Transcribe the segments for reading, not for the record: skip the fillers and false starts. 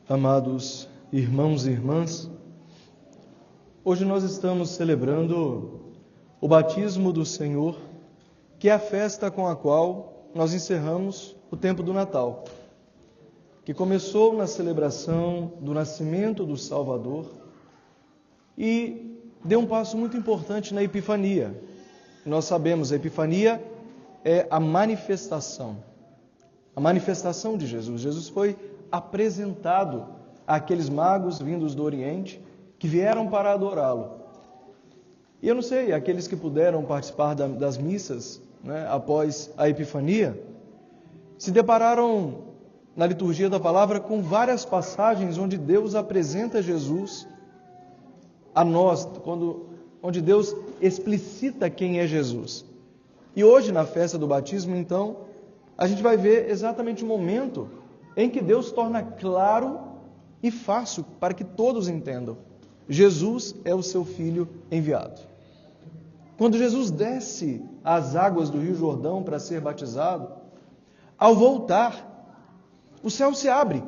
Amados irmãos e irmãs, hoje nós estamos celebrando o batismo do Senhor, que é a festa com a qual nós encerramos o tempo do Natal, que começou na celebração do nascimento do Salvador e deu um passo muito importante na Epifania. Nós sabemos, a Epifania é a manifestação de Jesus. Jesus foi apresentado àqueles magos vindos do Oriente que vieram para adorá-lo. E eu não sei, aqueles que puderam participar das missas, após a Epifania, se depararam na liturgia da palavra com várias passagens onde Deus apresenta Jesus a nós, onde Deus explicita quem é Jesus. E hoje, na festa do batismo, então, a gente vai ver exatamente o momento em que Deus torna claro e fácil para que todos entendam. Jesus é o seu Filho enviado. Quando Jesus desce às águas do Rio Jordão para ser batizado, ao voltar, o céu se abre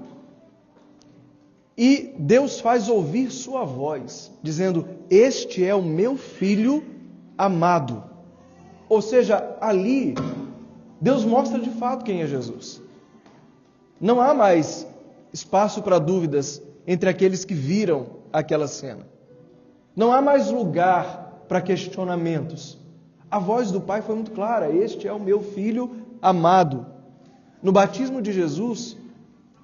e Deus faz ouvir sua voz, dizendo: "Este é o meu Filho amado." Ou seja, ali Deus mostra de fato quem é Jesus. Não há mais espaço para dúvidas entre aqueles que viram aquela cena. Não há mais lugar para questionamentos. A voz do Pai foi muito clara: "Este é o meu Filho amado." No batismo de Jesus,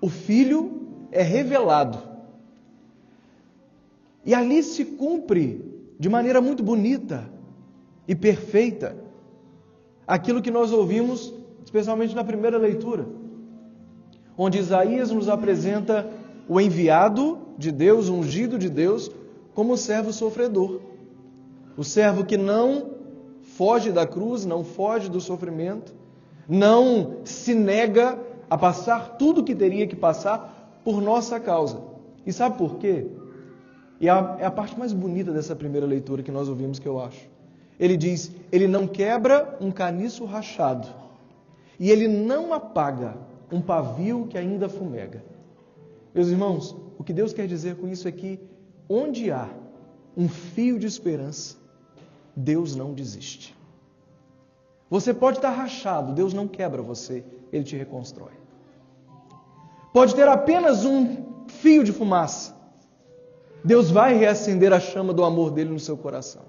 o Filho é revelado. E ali se cumpre de maneira muito bonita e perfeita aquilo que nós ouvimos, especialmente na primeira leitura, onde Isaías nos apresenta o enviado de Deus, o ungido de Deus, como o servo sofredor. O servo que não foge da cruz, não foge do sofrimento, não se nega a passar tudo o que teria que passar por nossa causa. E sabe por quê? E é a parte mais bonita dessa primeira leitura que nós ouvimos, que eu acho. Ele diz: ele não quebra um caniço rachado e ele não apaga um pavio que ainda fumega. Meus irmãos, o que Deus quer dizer com isso é que onde há um fio de esperança, Deus não desiste. Você pode estar rachado, Deus não quebra você, Ele te reconstrói. Pode ter apenas um fio de fumaça, Deus vai reacender a chama do amor dele no seu coração.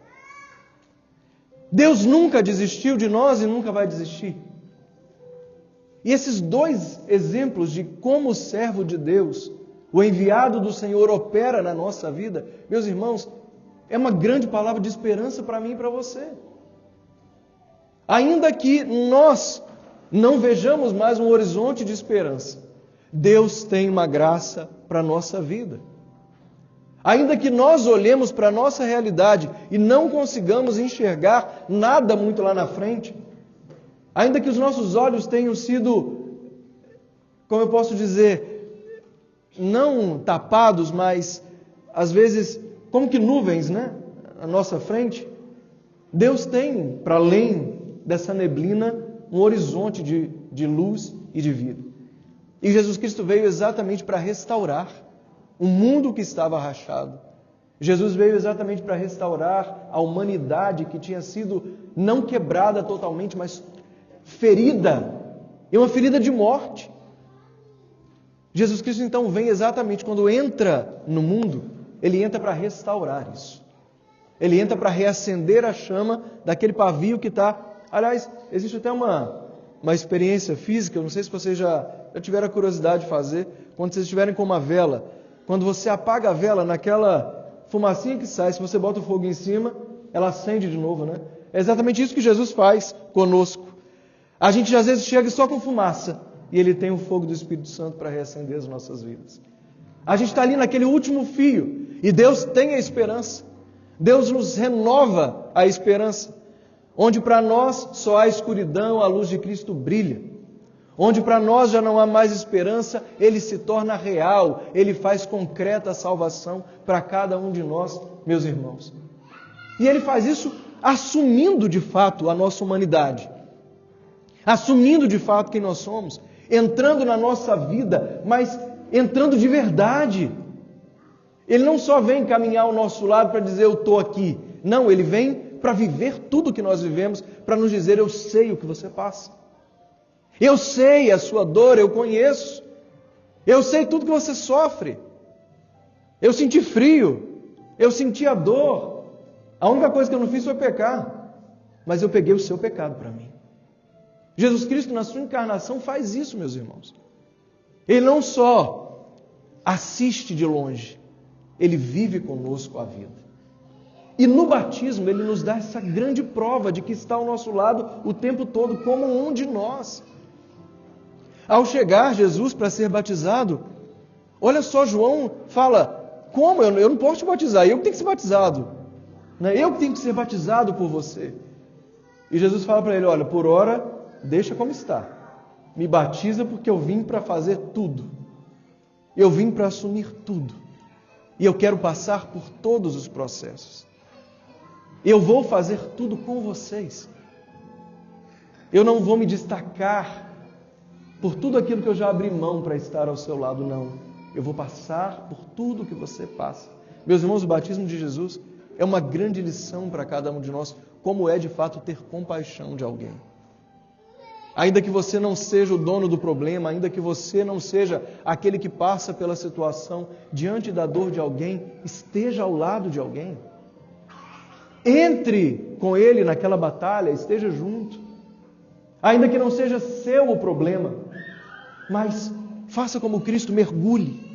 Deus nunca desistiu de nós e nunca vai desistir. E esses dois exemplos de como o servo de Deus, o enviado do Senhor, opera na nossa vida, meus irmãos, é uma grande palavra de esperança para mim e para você. Ainda que nós não vejamos mais um horizonte de esperança, Deus tem uma graça para a nossa vida. Ainda que nós olhemos para a nossa realidade e não consigamos enxergar nada muito lá na frente, ainda que os nossos olhos tenham sido, como eu posso dizer, não tapados, mas às vezes como que nuvens, à nossa frente, Deus tem, para além dessa neblina, um horizonte de luz e de vida. E Jesus Cristo veio exatamente para restaurar o mundo que estava rachado. Jesus veio exatamente para restaurar a humanidade que tinha sido não quebrada totalmente, mas ferida, e uma ferida de morte. Jesus Cristo então vem exatamente quando entra no mundo, Ele entra para restaurar isso. Ele entra para reacender a chama daquele pavio que está... Aliás, existe até uma experiência física, eu não sei se vocês já tiveram a curiosidade de fazer, quando vocês estiverem com uma vela, quando você apaga a vela, naquela fumacinha que sai, se você bota o fogo em cima, ela acende de novo, É exatamente isso que Jesus faz conosco. A gente às vezes chega só com fumaça, e Ele tem o fogo do Espírito Santo para reacender as nossas vidas. A gente está ali naquele último fio, e Deus tem a esperança. Deus nos renova a esperança. Onde para nós só há escuridão, a luz de Cristo brilha. Onde para nós já não há mais esperança, Ele se torna real, Ele faz concreta a salvação para cada um de nós, meus irmãos. E Ele faz isso assumindo de fato a nossa humanidade, assumindo de fato quem nós somos, entrando na nossa vida, mas entrando de verdade. Ele não só vem caminhar ao nosso lado para dizer eu estou aqui. Não, Ele vem para viver tudo que nós vivemos, para nos dizer eu sei o que você passa. Eu sei a sua dor, eu conheço. Eu sei tudo que você sofre. Eu senti frio, eu senti a dor. A única coisa que eu não fiz foi pecar, mas eu peguei o seu pecado para mim. Jesus Cristo, na sua encarnação, faz isso, meus irmãos. Ele não só assiste de longe, Ele vive conosco a vida. E no batismo, Ele nos dá essa grande prova de que está ao nosso lado o tempo todo, como um de nós. Ao chegar Jesus para ser batizado, olha só, João fala, como? Eu não posso te batizar, eu que tenho que ser batizado. Eu que tenho que ser batizado por você. E Jesus fala para ele, olha, por hora, deixa como está. Me batiza porque eu vim para fazer tudo. Eu vim para assumir tudo. E eu quero passar por todos os processos. Eu vou fazer tudo com vocês. Eu não vou me destacar por tudo aquilo que eu já abri mão para estar ao seu lado, não. Eu vou passar por tudo que você passa. Meus irmãos, o batismo de Jesus é uma grande lição para cada um de nós, como é de fato ter compaixão de alguém. Ainda que você não seja o dono do problema, ainda que você não seja aquele que passa pela situação, diante da dor de alguém, esteja ao lado de alguém. Entre com ele naquela batalha, esteja junto. Ainda que não seja seu o problema, mas faça como Cristo, mergulhe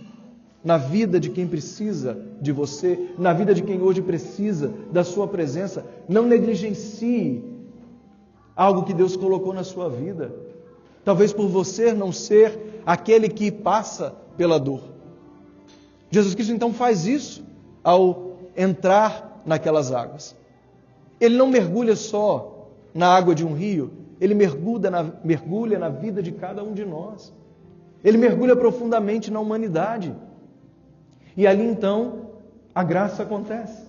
na vida de quem precisa de você, na vida de quem hoje precisa da sua presença. Não negligencie algo que Deus colocou na sua vida. Talvez por você não ser aquele que passa pela dor. Jesus Cristo então faz isso ao entrar naquelas águas. Ele não mergulha só na água de um rio, Ele mergulha na vida de cada um de nós. Ele mergulha profundamente na humanidade. E ali então a graça acontece.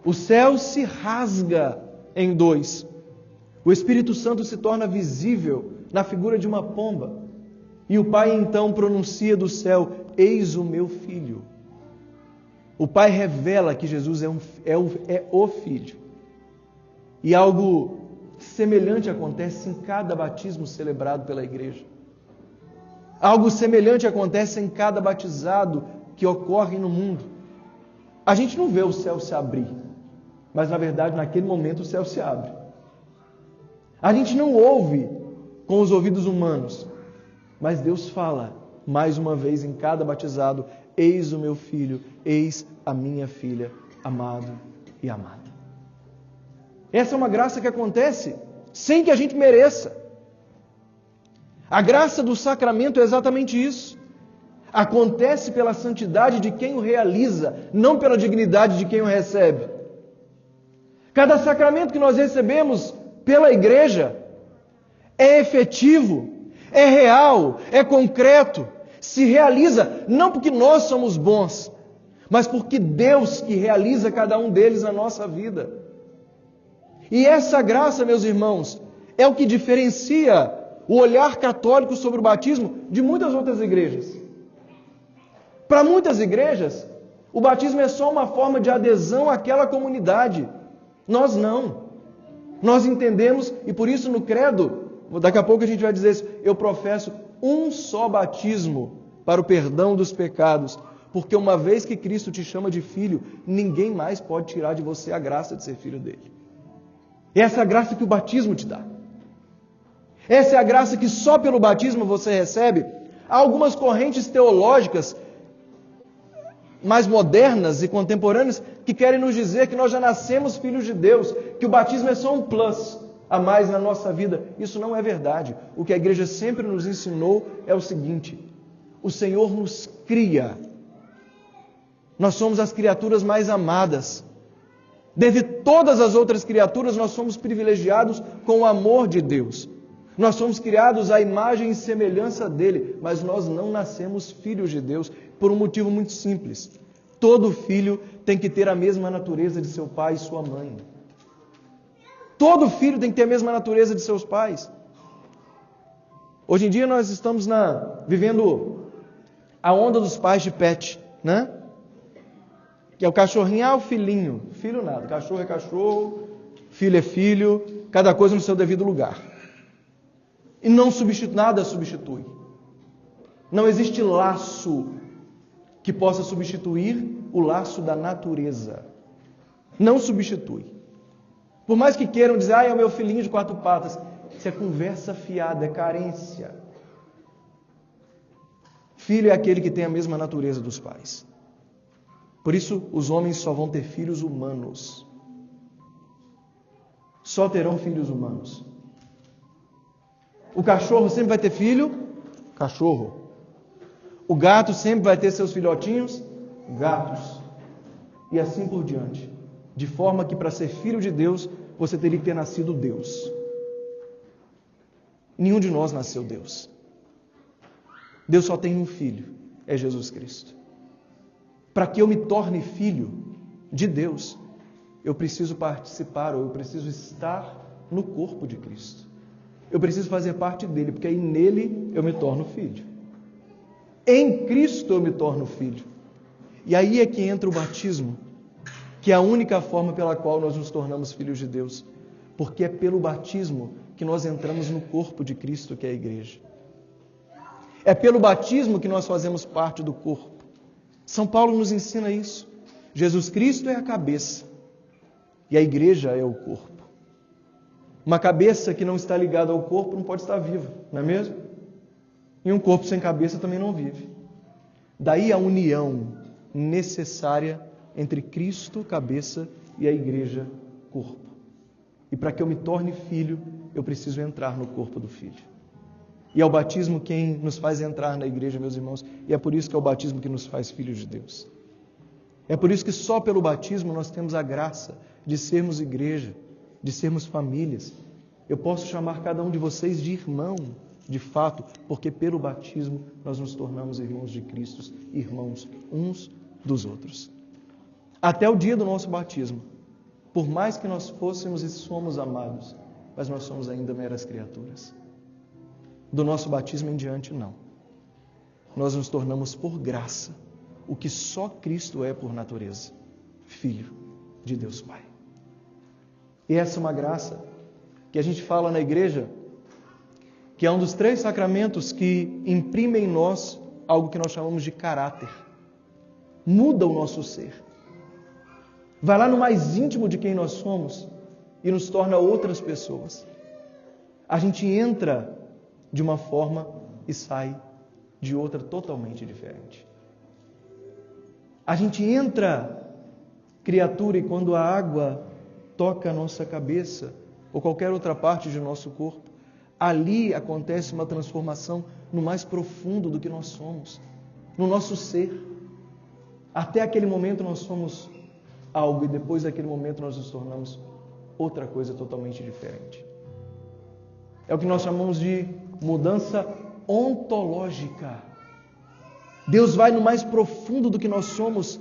O céu se rasga em dois. O Espírito Santo se torna visível na figura de uma pomba. E o Pai então pronuncia do céu, eis o meu Filho. O Pai revela que Jesus é o Filho. E algo semelhante acontece em cada batismo celebrado pela igreja. Algo semelhante acontece em cada batizado que ocorre no mundo. A gente não vê o céu se abrir, mas na verdade naquele momento o céu se abre. A gente não ouve com os ouvidos humanos, mas Deus fala mais uma vez em cada batizado, eis o meu filho, eis a minha filha, amado e amada. Essa é uma graça que acontece sem que a gente mereça. A graça do sacramento é exatamente isso. Acontece pela santidade de quem o realiza, não pela dignidade de quem o recebe. Cada sacramento que nós recebemos pela igreja é efetivo, é real, é concreto, se realiza não porque nós somos bons, mas porque Deus que realiza cada um deles na nossa vida. E essa graça, meus irmãos, é o que diferencia o olhar católico sobre o batismo de muitas outras igrejas. Para muitas igrejas, o batismo é só uma forma de adesão àquela comunidade. Nós não. Nós entendemos, e por isso no credo, daqui a pouco a gente vai dizer isso, eu professo um só batismo para o perdão dos pecados, porque uma vez que Cristo te chama de filho, ninguém mais pode tirar de você a graça de ser filho dele. Essa é a graça que o batismo te dá. Essa é a graça que só pelo batismo você recebe. Há algumas correntes teológicas mais modernas e contemporâneas que querem nos dizer que nós já nascemos filhos de Deus, que o batismo é só um plus a mais na nossa vida. Isso não é verdade. O que a igreja sempre nos ensinou é o seguinte: o Senhor nos cria. Nós somos as criaturas mais amadas. Dentre todas as outras criaturas, nós somos privilegiados com o amor de Deus. Nós somos criados à imagem e semelhança dele, mas nós não nascemos filhos de Deus por um motivo muito simples. Todo filho tem que ter a mesma natureza de seu pai e sua mãe. Todo filho tem que ter a mesma natureza de seus pais. Hoje em dia nós estamos vivendo A onda dos pais de pet, né? Que é o cachorrinho, o filhinho. Filho nada, cachorro é cachorro, filho é filho, cada coisa no seu devido lugar. E nada substitui. Não existe laço que possa substituir o laço da natureza. Não substitui. Por mais que queiram dizer, é o meu filhinho de 4 patas. Isso é conversa fiada, é carência. Filho é aquele que tem a mesma natureza dos pais. Por isso, os homens só vão ter filhos humanos. Só terão filhos humanos. O cachorro sempre vai ter filho, cachorro. O gato sempre vai ter seus filhotinhos, gatos. E assim por diante. De forma que para ser filho de Deus, você teria que ter nascido Deus. Nenhum de nós nasceu Deus. Deus só tem um filho, é Jesus Cristo. Para que eu me torne filho de Deus, eu preciso participar, ou eu preciso estar no corpo de Cristo. Eu preciso fazer parte dele, porque aí nele eu me torno filho. Em Cristo eu me torno filho. E aí é que entra o batismo, que é a única forma pela qual nós nos tornamos filhos de Deus. Porque é pelo batismo que nós entramos no corpo de Cristo, que é a igreja. É pelo batismo que nós fazemos parte do corpo. São Paulo nos ensina isso. Jesus Cristo é a cabeça e a igreja é o corpo. Uma cabeça que não está ligada ao corpo não pode estar viva, não é mesmo? E um corpo sem cabeça também não vive. Daí a união necessária entre Cristo, cabeça, e a igreja, corpo. E para que eu me torne filho, eu preciso entrar no corpo do Filho. E é o batismo quem nos faz entrar na igreja, meus irmãos, e é por isso que é o batismo que nos faz filhos de Deus. É por isso que só pelo batismo nós temos a graça de sermos igreja, de sermos famílias. Eu posso chamar cada um de vocês de irmão, de fato, porque pelo batismo nós nos tornamos irmãos de Cristo, irmãos uns dos outros. Até o dia do nosso batismo, por mais que nós fôssemos e somos amados, mas nós somos ainda meras criaturas. Do nosso batismo em diante, não. Nós nos tornamos por graça o que só Cristo é por natureza, Filho de Deus Pai. E essa é uma graça que a gente fala na igreja, que é um dos 3 sacramentos que imprimem em nós algo que nós chamamos de caráter. Muda o nosso ser. Vai lá no mais íntimo de quem nós somos e nos torna outras pessoas. A gente entra de uma forma e sai de outra totalmente diferente. A gente entra criatura e quando a água toca a nossa cabeça ou qualquer outra parte de nosso corpo, ali acontece uma transformação no mais profundo do que nós somos, no nosso ser. Até aquele momento nós somos algo e depois daquele momento nós nos tornamos outra coisa totalmente diferente. É o que nós chamamos de mudança ontológica. Deus vai no mais profundo do que nós somos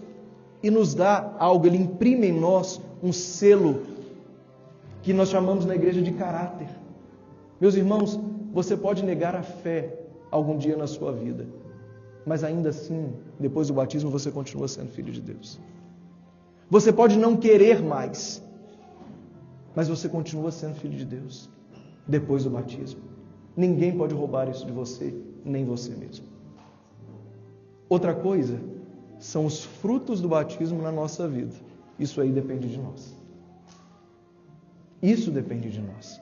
e nos dá algo, Ele imprime em nós um selo que nós chamamos na igreja de caráter. Meus irmãos, você pode negar a fé algum dia na sua vida, mas ainda assim, depois do batismo, você continua sendo filho de Deus. Você pode não querer mais, mas você continua sendo filho de Deus depois do batismo. Ninguém pode roubar isso de você, nem você mesmo. Outra coisa são os frutos do batismo na nossa vida. Isso aí depende de nós. Isso depende de nós.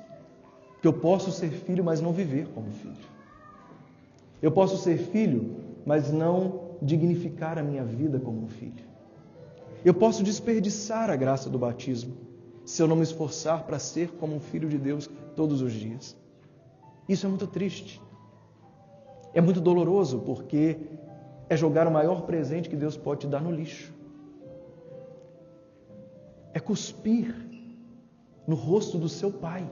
Que eu posso ser filho, mas não viver como filho. Eu posso ser filho, mas não dignificar a minha vida como um filho. Eu posso desperdiçar a graça do batismo se eu não me esforçar para ser como um filho de Deus todos os dias. Isso é muito triste. É muito doloroso, porque é jogar o maior presente que Deus pode te dar no lixo. É cuspir no rosto do seu pai.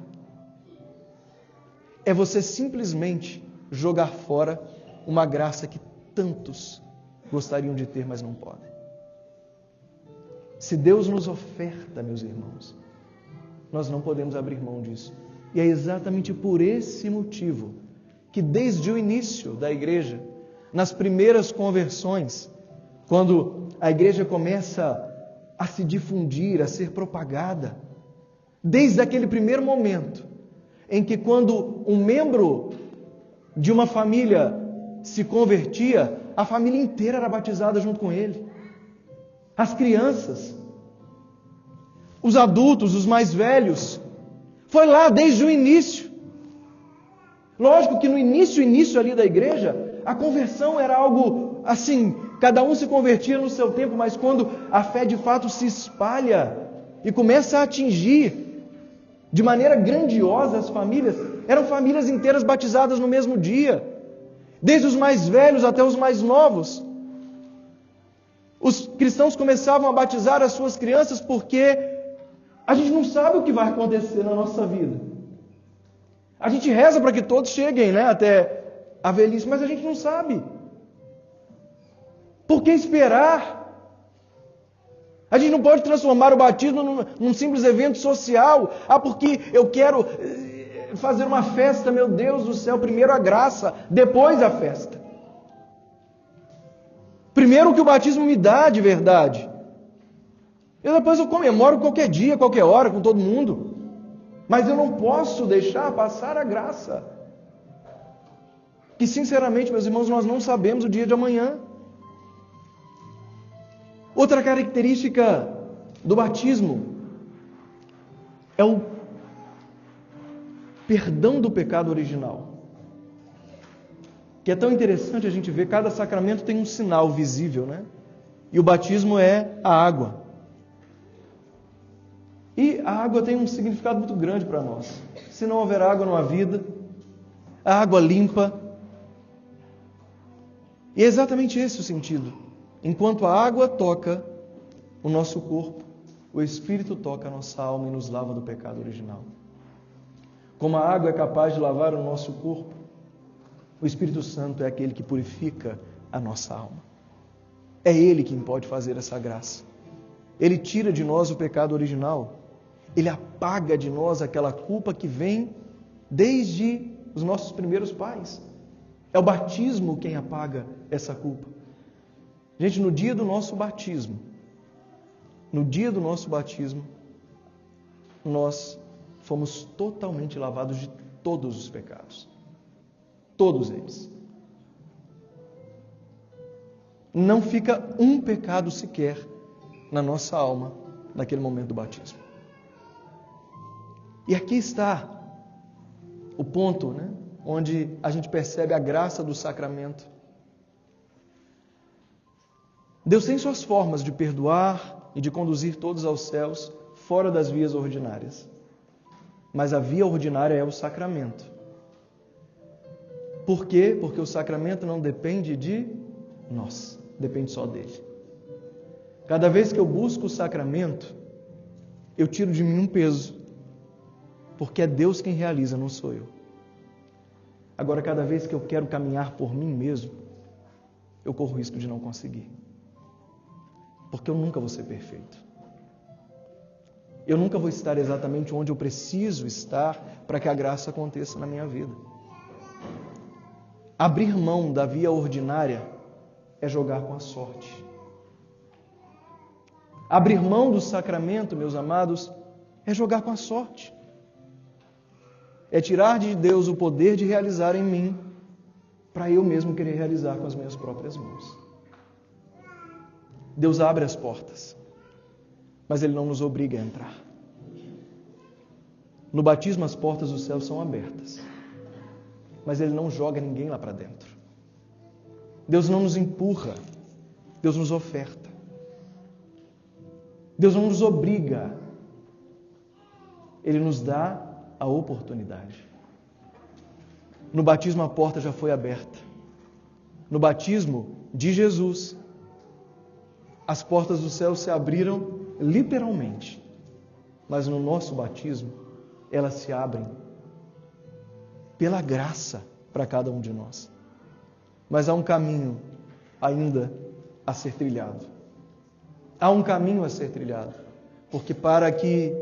É você simplesmente jogar fora uma graça que tantos gostariam de ter, mas não podem. Se Deus nos oferta, meus irmãos, nós não podemos abrir mão disso. E é exatamente por esse motivo que desde o início da igreja, nas primeiras conversões, quando a igreja começa a se difundir, a ser propagada. Desde aquele primeiro momento em que, quando um membro de uma família se convertia, a família inteira era batizada junto com ele. As crianças, os adultos, os mais velhos. Foi lá desde o início. Lógico que no início ali da igreja, a conversão era algo assim, cada um se convertia no seu tempo, mas quando a fé de fato se espalha e começa a atingir de maneira grandiosa as famílias, eram famílias inteiras batizadas no mesmo dia, desde os mais velhos até os mais novos. Os cristãos começavam a batizar as suas crianças porque a gente não sabe o que vai acontecer na nossa vida. A gente reza para que todos cheguem, até a velhice, mas a gente não sabe. Por que esperar? A gente não pode transformar o batismo num simples evento social. Porque eu quero fazer uma festa, meu Deus do céu. Primeiro a graça, depois a festa. Primeiro o que o batismo me dá de verdade. E depois eu comemoro qualquer dia, qualquer hora, com todo mundo. Mas eu não posso deixar passar a graça. Que sinceramente, meus irmãos, nós não sabemos o dia de amanhã. Outra característica do batismo é o perdão do pecado original. Que é tão interessante a gente ver, cada sacramento tem um sinal visível, E o batismo é a água. E a água tem um significado muito grande para nós. Se não houver água, não há vida. A água limpa. E é exatamente esse o sentido. Enquanto a água toca o nosso corpo, o Espírito toca a nossa alma e nos lava do pecado original. Como a água é capaz de lavar o nosso corpo, o Espírito Santo é aquele que purifica a nossa alma. É Ele quem pode fazer essa graça. Ele tira de nós o pecado original. Ele apaga de nós aquela culpa que vem desde os nossos primeiros pais. É o batismo quem apaga essa culpa. Gente, no dia do nosso batismo, nós fomos totalmente lavados de todos os pecados. Todos eles. Não fica um pecado sequer na nossa alma naquele momento do batismo. E aqui está o ponto, onde a gente percebe a graça do sacramento. Deus tem suas formas de perdoar e de conduzir todos aos céus fora das vias ordinárias. Mas a via ordinária é o sacramento. Por quê? Porque o sacramento não depende de nós, depende só dele. Cada vez que eu busco o sacramento, eu tiro de mim um peso. Porque é Deus quem realiza, não sou eu. Agora, cada vez que eu quero caminhar por mim mesmo, eu corro o risco de não conseguir. Porque eu nunca vou ser perfeito. Eu nunca vou estar exatamente onde eu preciso estar para que a graça aconteça na minha vida. Abrir mão da via ordinária é jogar com a sorte. Abrir mão do sacramento, meus amados, é jogar com a sorte. É tirar de Deus o poder de realizar em mim, para eu mesmo querer realizar com as minhas próprias mãos. Deus abre as portas, mas Ele não nos obriga a entrar. No batismo as portas do céu são abertas, mas Ele não joga ninguém lá para dentro. Deus não nos empurra, Deus nos oferta. Deus não nos obriga, Ele nos dá a oportunidade. No batismo a porta já foi aberta. No batismo de Jesus, as portas do céu se abriram literalmente. Mas no nosso batismo, elas se abrem pela graça para cada um de nós. Mas há um caminho ainda a ser trilhado. Há um caminho a ser trilhado. Porque para que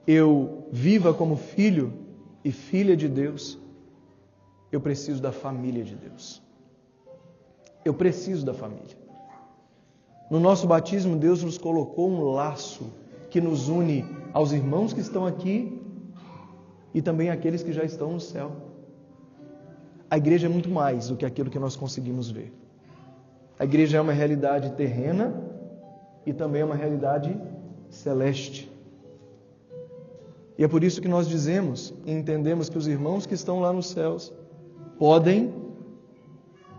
eu viva como filho e filha de Deus, eu preciso da família de Deus. Eu preciso da família. No nosso batismo, Deus nos colocou um laço que nos une aos irmãos que estão aqui e também àqueles que já estão no céu. A igreja é muito mais do que aquilo que nós conseguimos ver. A igreja é uma realidade terrena e também é uma realidade celeste. E é por isso que nós dizemos e entendemos que os irmãos que estão lá nos céus podem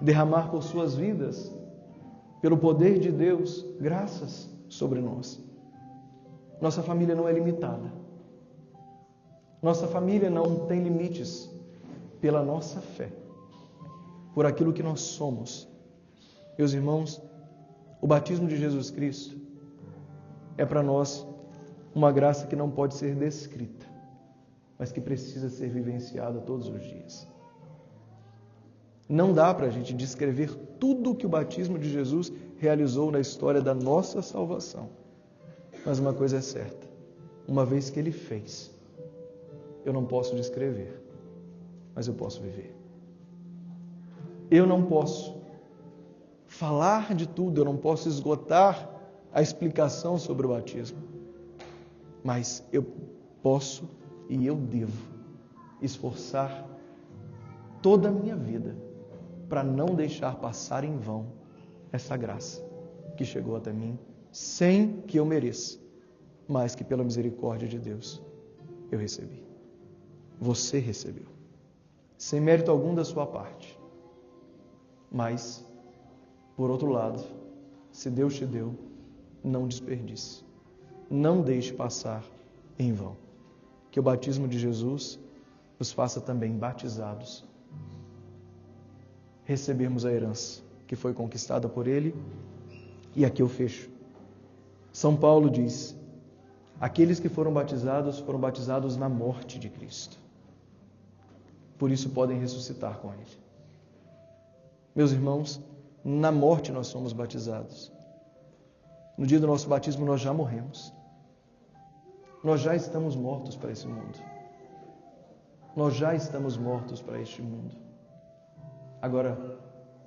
derramar por suas vidas, pelo poder de Deus, graças sobre nós. Nossa família não é limitada. Nossa família não tem limites pela nossa fé, por aquilo que nós somos. Meus irmãos, o batismo de Jesus Cristo é para nós uma graça que não pode ser descrita, mas que precisa ser vivenciada todos os dias. Não dá para a gente descrever tudo o que o batismo de Jesus realizou na história da nossa salvação. Mas uma coisa é certa, uma vez que Ele fez, eu não posso descrever, mas eu posso viver. Eu não posso falar de tudo, eu não posso esgotar a explicação sobre o batismo, mas eu posso e eu devo esforçar toda a minha vida para não deixar passar em vão essa graça que chegou até mim sem que eu mereça, mas que pela misericórdia de Deus eu recebi. Você recebeu, sem mérito algum da sua parte. Mas, por outro lado, se Deus te deu, não desperdice. Não deixe passar em vão. Que o batismo de Jesus nos faça também batizados, recebermos a herança que foi conquistada por Ele. E aqui eu fecho. São Paulo diz: aqueles que foram batizados na morte de Cristo. Por isso podem ressuscitar com Ele. Meus irmãos, na morte nós somos batizados. No dia do nosso batismo nós já morremos. Nós já estamos mortos para esse mundo. Nós já estamos mortos para este mundo. Agora,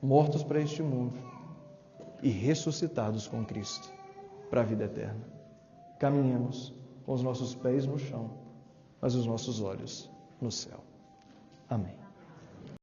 mortos para este mundo e ressuscitados com Cristo para a vida eterna. Caminhamos com os nossos pés no chão, mas os nossos olhos no céu. Amém.